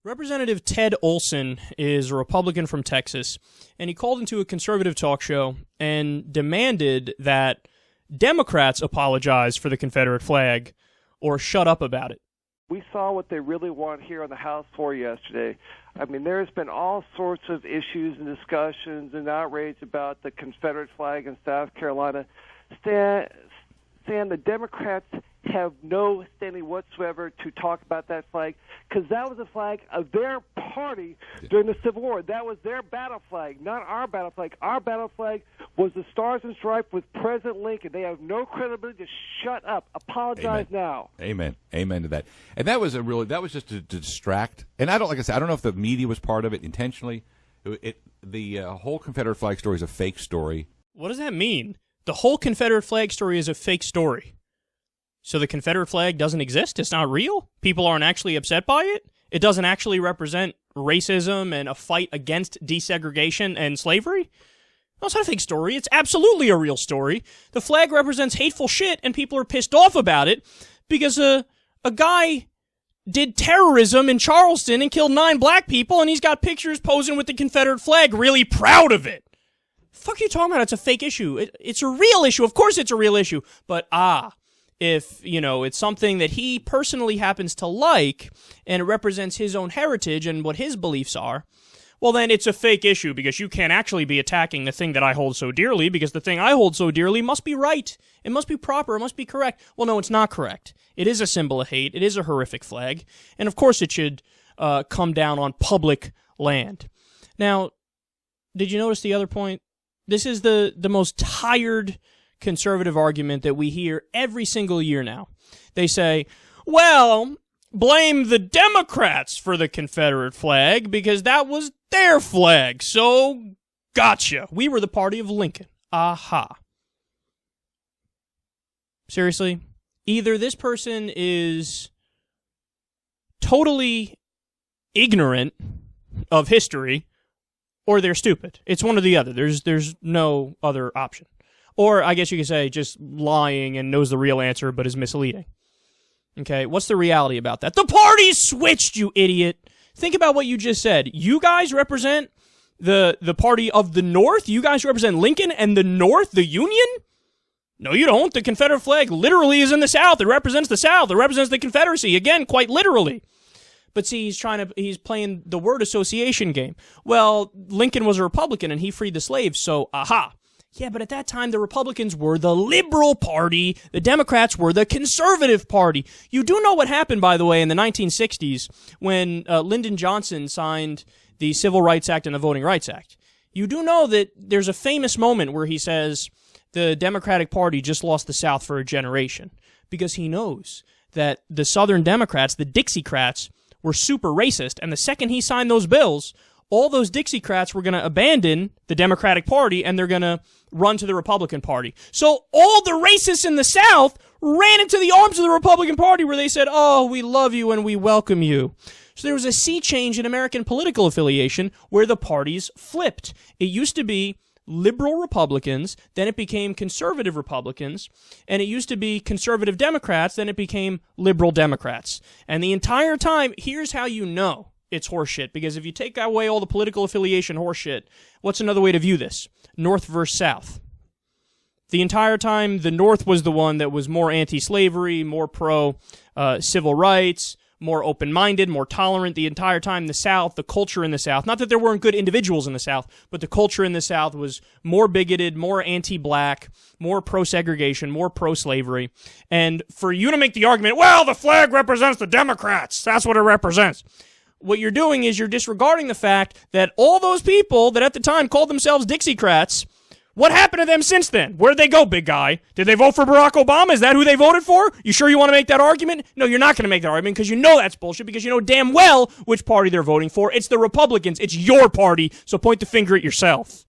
Representative Ted Olson is a Republican from Texas, and he called into a conservative talk show and demanded that Democrats apologize for the Confederate flag or shut up about it. We saw what they really want here on the House floor yesterday. I mean, there's been all sorts of issues and discussions and outrage about the Confederate flag in South Carolina. Stan, the Democrats have no standing whatsoever to talk about that flag because that was a flag of their party during the Civil War. That was their battle flag, not our battle flag. Our battle flag was the Stars and Stripes with President Lincoln. They have no credibility. Just shut up. Apologize now. Amen. Amen to that. And that was just to distract. And I don't know if the media was part of it intentionally. The whole Confederate flag story is a fake story. What does that mean? The whole Confederate flag story is a fake story. So the Confederate flag doesn't exist? It's not real? People aren't actually upset by it? It doesn't actually represent racism and a fight against desegregation and slavery? No, it's not a fake story. It's absolutely a real story. The flag represents hateful shit, and people are pissed off about it because a guy did terrorism in Charleston and killed 9 black people, and he's got pictures posing with the Confederate flag, really proud of it. Fuck you talking about? It's a fake issue. It's a real issue. Of course it's a real issue. But, if, it's something that he personally happens to like, and it represents his own heritage and what his beliefs are, well, then it's a fake issue because you can't actually be attacking the thing that I hold so dearly because the thing I hold so dearly must be right. It must be proper. It must be correct. Well, no, it's not correct. It is a symbol of hate. It is a horrific flag. And, of course, it should come down on public land. Now, did you notice the other point? This is the most tired conservative argument that we hear every single year now. They say, well, blame the Democrats for the Confederate flag because that was their flag. So, gotcha. We were the party of Lincoln. Aha. Seriously? Either this person is totally ignorant of history or they're stupid. It's one or the other. There's no other option. Or I guess you could say just lying and knows the real answer but is misleading. Okay, what's the reality about that? The party switched, you idiot. Think about what you just said. You guys represent the party of the North? You guys represent Lincoln and the North, the Union? No, you don't. The Confederate flag literally is in the South. It represents the South. It represents the Confederacy. Again, quite literally. But see, he's playing the word association game. Well, Lincoln was a Republican and he freed the slaves, so aha. Yeah, but at that time, the Republicans were the liberal party. The Democrats were the conservative party. You do know what happened, by the way, in the 1960s when Lyndon Johnson signed the Civil Rights Act and the Voting Rights Act. You do know that there's a famous moment where he says the Democratic Party just lost the South for a generation because he knows that the Southern Democrats, the Dixiecrats, were super racist, and the second he signed those bills, all those Dixiecrats were going to abandon the Democratic Party and they're going to run to the Republican Party. So all the racists in the South ran into the arms of the Republican Party where they said, oh, we love you and we welcome you. So there was a sea change in American political affiliation where the parties flipped. It used to be liberal Republicans, then it became conservative Republicans, and it used to be conservative Democrats, then it became liberal Democrats. And the entire time, here's how you know it's horseshit, because if you take away all the political affiliation horseshit, what's another way to view this? North versus South. The entire time, the North was the one that was more anti-slavery, more pro-civil rights, more open-minded, more tolerant. The entire time, the South, the culture in the South, not that there weren't good individuals in the South, but the culture in the South was more bigoted, more anti-black, more pro-segregation, more pro-slavery. And for you to make the argument, well, the flag represents the Democrats, that's what it represents. What you're doing is you're disregarding the fact that all those people that at the time called themselves Dixiecrats, what happened to them since then? Where'd they go, big guy? Did they vote for Barack Obama? Is that who they voted for? You sure you want to make that argument? No, you're not going to make that argument because you know that's bullshit because you know damn well which party they're voting for. It's the Republicans. It's your party, so point the finger at yourself.